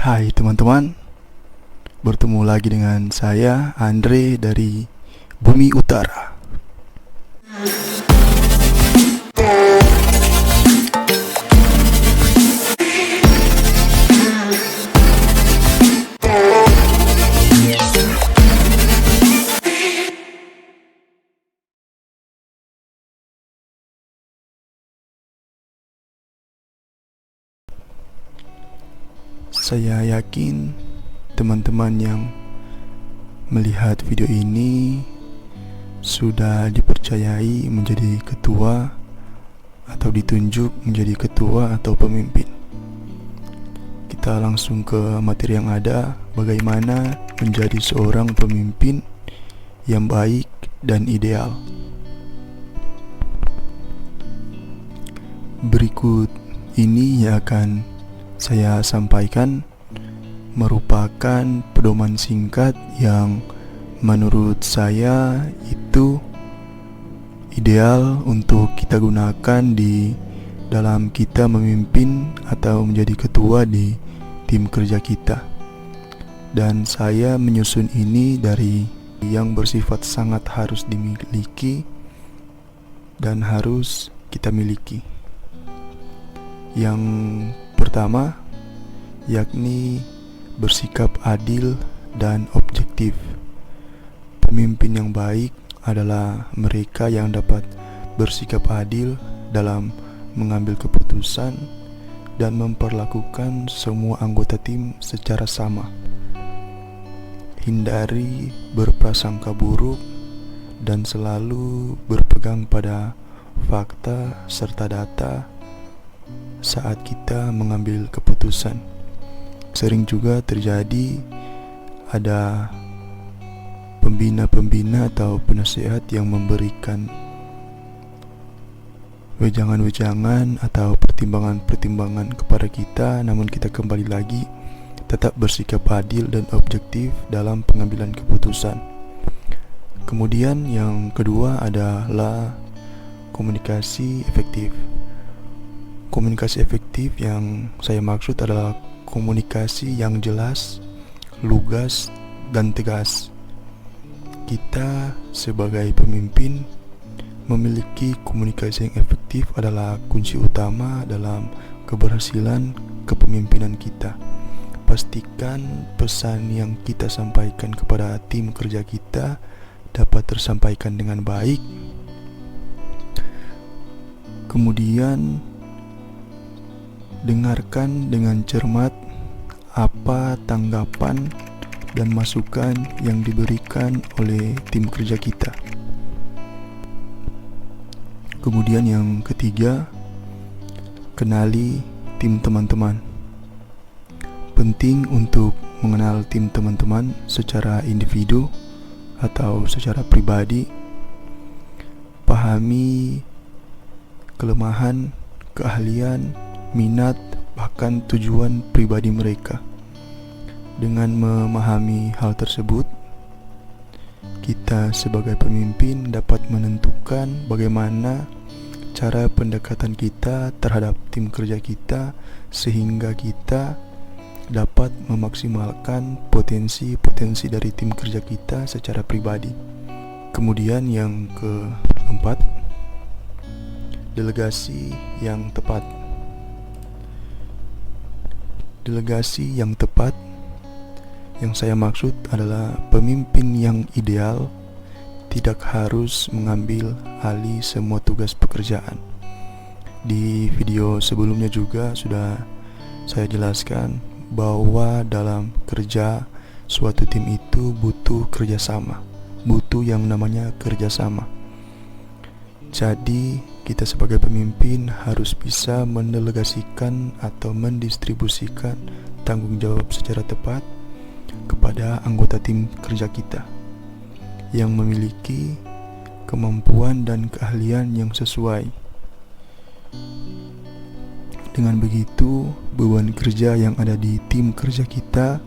Hai teman-teman, bertemu lagi dengan saya Andre dari Bumi Utara. Saya yakin teman-teman yang melihat video ini sudah dipercayai menjadi ketua atau ditunjuk menjadi ketua atau pemimpin. Kita langsung ke materi yang ada, bagaimana menjadi seorang pemimpin yang baik dan ideal. Berikut ini yang akan saya sampaikan merupakan pedoman singkat yang menurut saya itu ideal untuk kita gunakan di dalam kita memimpin atau menjadi ketua di tim kerja kita. Dan saya menyusun ini dari yang bersifat sangat harus dimiliki dan harus kita miliki. Yang pertama, yakni bersikap adil dan objektif. Pemimpin yang baik adalah mereka yang dapat bersikap adil dalam mengambil keputusan dan memperlakukan semua anggota tim secara sama. Hindari berprasangka buruk dan selalu berpegang pada fakta serta data saat kita mengambil keputusan. Sering juga terjadi ada pembina-pembina atau penasehat yang memberikan wejangan-wejangan atau pertimbangan-pertimbangan kepada kita, namun kita kembali lagi tetap bersikap adil dan objektif dalam pengambilan keputusan. Kemudian yang kedua adalah komunikasi efektif. Komunikasi efektif yang saya maksud adalah komunikasi yang jelas, lugas, dan tegas. Kita sebagai pemimpin memiliki komunikasi yang efektif adalah kunci utama dalam keberhasilan kepemimpinan kita. Pastikan pesan yang kita sampaikan kepada tim kerja kita dapat tersampaikan dengan baik. Kemudian dengarkan dengan cermat apa tanggapan dan masukan yang diberikan oleh tim kerja kita. Kemudian yang ketiga, kenali tim teman-teman. Penting untuk mengenal tim teman-teman secara individu atau secara pribadi. Pahami kelemahan, keahlian, minat, bahkan tujuan pribadi mereka. Dengan memahami hal tersebut, kita sebagai pemimpin dapat menentukan bagaimana cara pendekatan kita terhadap tim kerja kita sehingga kita dapat memaksimalkan potensi-potensi dari tim kerja kita secara pribadi. Kemudian yang keempat, delegasi yang tepat. Delegasi yang tepat yang saya maksud adalah pemimpin yang ideal tidak harus mengambil alih semua tugas pekerjaan. Di video sebelumnya juga sudah saya jelaskan bahwa dalam kerja suatu tim itu butuh kerjasama, butuh yang namanya kerjasama. Jadi kita sebagai pemimpin harus bisa mendelegasikan atau mendistribusikan tanggung jawab secara tepat kepada anggota tim kerja kita yang memiliki kemampuan dan keahlian yang sesuai. Dengan begitu, beban kerja yang ada di tim kerja kita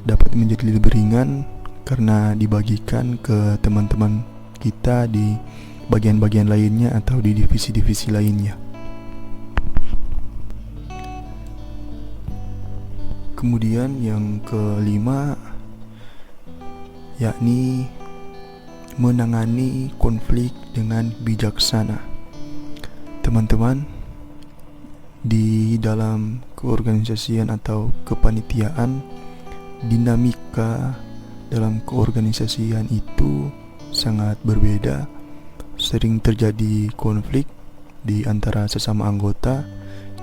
dapat menjadi lebih ringan karena dibagikan ke teman-teman kita di bagian-bagian lainnya atau di divisi-divisi lainnya. Kemudian yang kelima, yakni menangani konflik dengan bijaksana. Teman-teman, di dalam keorganisasian atau kepanitiaan, dinamika dalam keorganisasian itu sangat berbeda. Sering terjadi konflik di antara sesama anggota.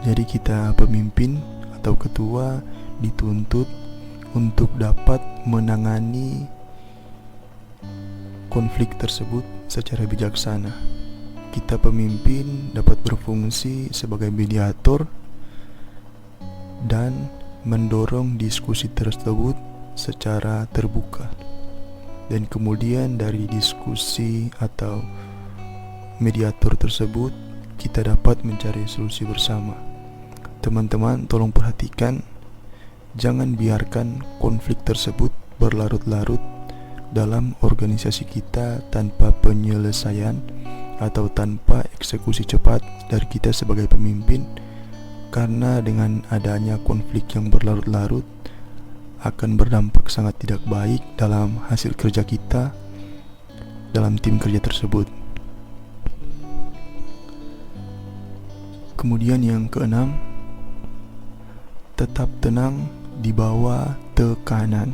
Jadi kita pemimpin atau ketua dituntut untuk dapat menangani konflik tersebut secara bijaksana. Kita pemimpin dapat berfungsi sebagai mediator dan mendorong diskusi tersebut secara terbuka. Dan kemudian dari diskusi atau mediator tersebut kita dapat mencari solusi bersama. Teman-teman, tolong perhatikan, jangan biarkan konflik tersebut berlarut-larut dalam organisasi kita tanpa penyelesaian atau tanpa eksekusi cepat dari kita sebagai pemimpin, karena dengan adanya konflik yang berlarut-larut akan berdampak sangat tidak baik dalam hasil kerja kita dalam tim kerja tersebut. Kemudian yang keenam, tetap tenang di bawah tekanan.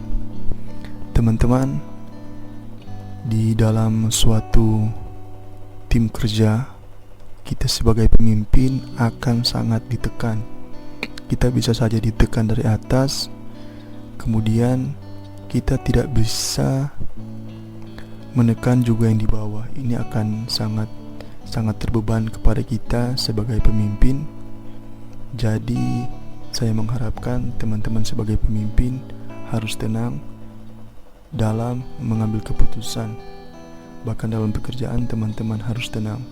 Teman-teman, di dalam suatu tim kerja, kita sebagai pemimpin akan sangat ditekan. Kita bisa saja ditekan dari atas, kemudian kita tidak bisa menekan juga yang di bawah. Ini akan sangat terbeban kepada kita sebagai pemimpin. Jadi saya mengharapkan teman-teman sebagai pemimpin harus tenang dalam mengambil keputusan. Bahkan dalam pekerjaan, teman-teman harus tenang.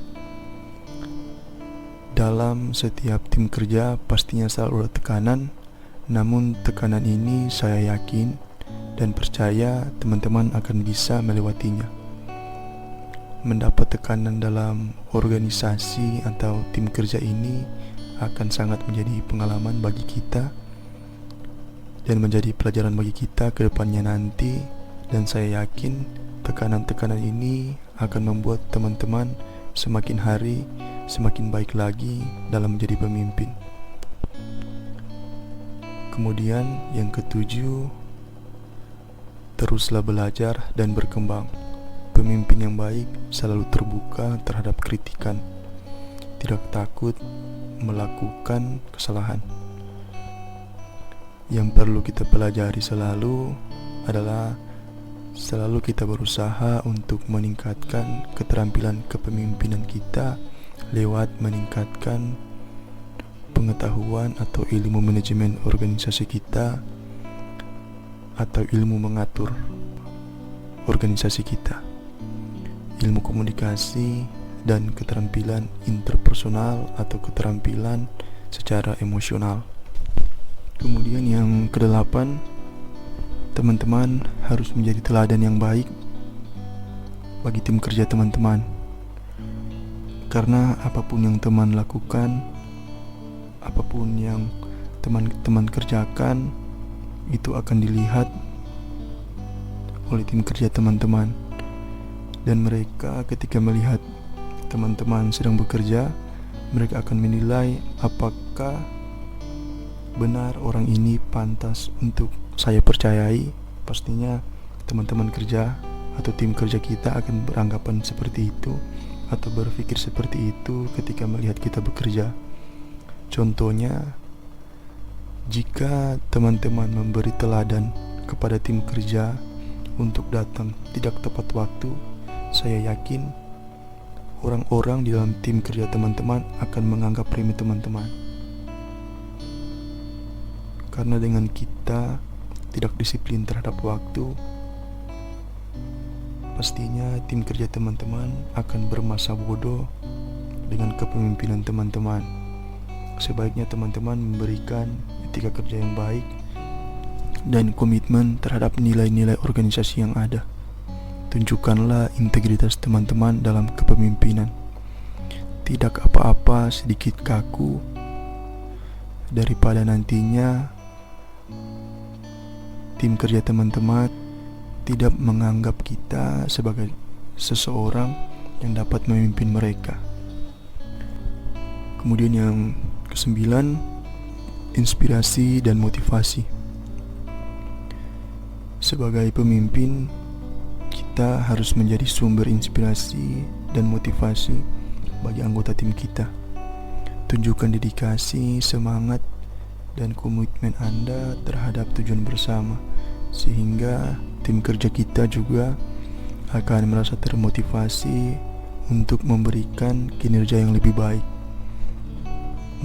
Dalam setiap tim kerja pastinya selalu ada tekanan, namun tekanan ini saya yakin dan percaya teman-teman akan bisa melewatinya. Mendapat tekanan dalam organisasi atau tim kerja ini akan sangat menjadi pengalaman bagi kita dan menjadi pelajaran bagi kita ke depannya nanti. Dan saya yakin tekanan-tekanan ini akan membuat teman-teman semakin hari semakin baik lagi dalam menjadi pemimpin. Kemudian yang ketujuh, teruslah belajar dan berkembang. Pemimpin yang baik selalu terbuka terhadap kritikan, tidak takut melakukan kesalahan. Yang perlu kita pelajari selalu adalah selalu kita berusaha untuk meningkatkan keterampilan kepemimpinan kita lewat meningkatkan pengetahuan atau ilmu manajemen organisasi kita atau ilmu mengatur organisasi kita, ilmu komunikasi, dan keterampilan interpersonal atau keterampilan secara emosional. Kemudian yang kedelapan, teman-teman harus menjadi teladan yang baik bagi tim kerja teman-teman. Karena apapun yang teman lakukan, apapun yang teman-teman kerjakan, itu akan dilihat oleh tim kerja teman-teman. Dan mereka ketika melihat teman-teman sedang bekerja, mereka akan menilai apakah benar orang ini pantas untuk saya percayai. Pastinya teman-teman kerja atau tim kerja kita akan beranggapan seperti itu atau berpikir seperti itu ketika melihat kita bekerja. Contohnya, jika teman-teman memberi teladan kepada tim kerja untuk datang tidak tepat waktu, saya yakin orang-orang di dalam tim kerja teman-teman akan menganggap remeh teman-teman. Karena dengan kita tidak disiplin terhadap waktu, pastinya tim kerja teman-teman akan bermasa bodoh dengan kepemimpinan teman-teman. Sebaiknya teman-teman memberikan etika kerja yang baik dan komitmen terhadap nilai-nilai organisasi yang ada. Tunjukkanlah integritas teman-teman dalam kepemimpinan. Tidak apa-apa sedikit kaku daripada nantinya tim kerja teman-teman tidak menganggap kita sebagai seseorang yang dapat memimpin mereka. Kemudian yang kesembilan, inspirasi dan motivasi. Sebagai pemimpin, kita harus menjadi sumber inspirasi dan motivasi bagi anggota tim kita. Tunjukkan dedikasi, semangat, dan komitmen Anda terhadap tujuan bersama, sehingga tim kerja kita juga akan merasa termotivasi untuk memberikan kinerja yang lebih baik.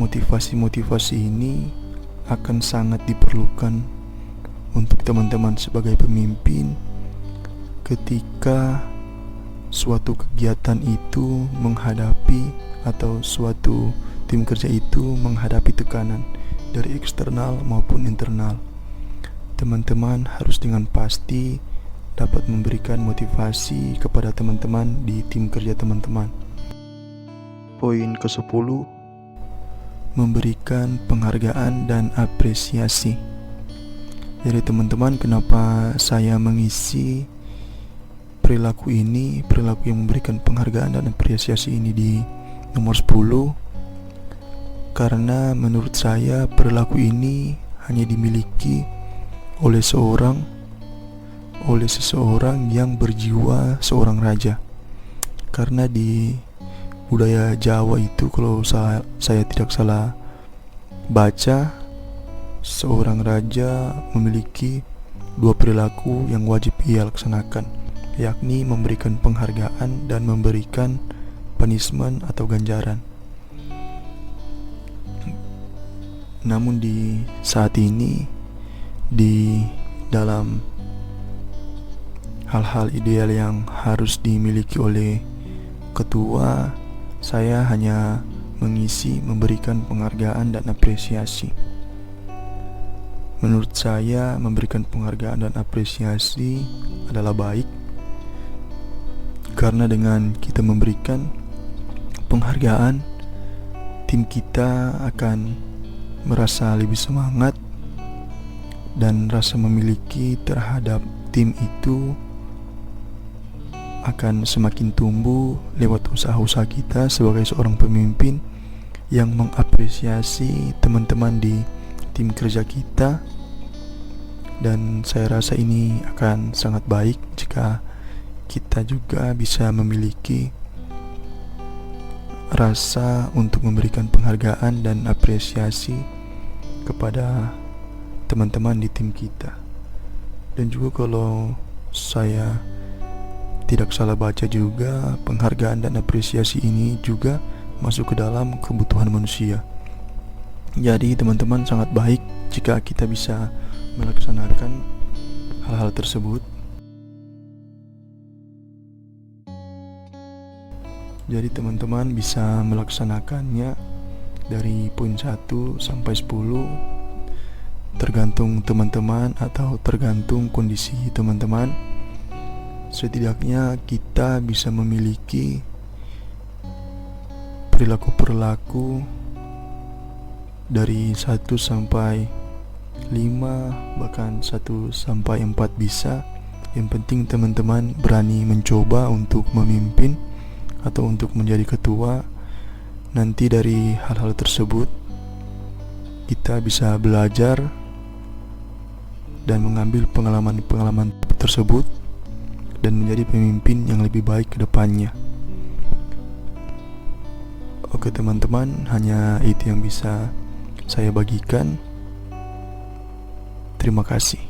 Motivasi-motivasi ini akan sangat diperlukan untuk teman-teman sebagai pemimpin ketika suatu kegiatan itu menghadapi atau suatu tim kerja itu menghadapi tekanan dari eksternal maupun internal. Teman-teman harus dengan pasti dapat memberikan motivasi kepada teman-teman di tim kerja teman-teman. Poin ke-10, memberikan penghargaan dan apresiasi. Jadi teman-teman, kenapa saya mengisi perilaku yang memberikan penghargaan dan apresiasi ini di nomor 10? Karena menurut saya perilaku ini hanya dimiliki oleh seseorang yang berjiwa seorang raja. Karena di budaya Jawa itu, kalau saya tidak salah baca, seorang raja memiliki dua perilaku yang wajib ia laksanakan, yakni memberikan penghargaan dan memberikan punishment atau ganjaran. Namun di saat ini, di dalam hal-hal ideal yang harus dimiliki oleh ketua, saya hanya mengisi memberikan penghargaan dan apresiasi. Menurut saya, memberikan penghargaan dan apresiasi adalah baik, karena dengan kita memberikan penghargaan, tim kita akan merasa lebih semangat dan rasa memiliki terhadap tim itu akan semakin tumbuh lewat usaha-usaha kita sebagai seorang pemimpin yang mengapresiasi teman-teman di tim kerja kita. Dan saya rasa ini akan sangat baik jika kita juga bisa memiliki rasa untuk memberikan penghargaan dan apresiasi kepada teman-teman di tim kita. Dan juga kalau saya tidak salah baca juga, penghargaan dan apresiasi ini juga masuk ke dalam kebutuhan manusia. Jadi teman-teman, sangat baik jika kita bisa melaksanakan hal-hal tersebut. Jadi teman-teman bisa melaksanakannya dari poin 1 sampai 10, tergantung teman-teman atau tergantung kondisi teman-teman. Setidaknya kita bisa memiliki perilaku-perilaku dari 1 sampai 5, bahkan 1 sampai 4 bisa. Yang penting teman-teman berani mencoba untuk memimpin atau untuk menjadi ketua. Nanti dari hal-hal tersebut kita bisa belajar dan mengambil pengalaman-pengalaman tersebut dan menjadi pemimpin yang lebih baik ke depannya. Oke teman-teman, hanya itu yang bisa saya bagikan. Terima kasih.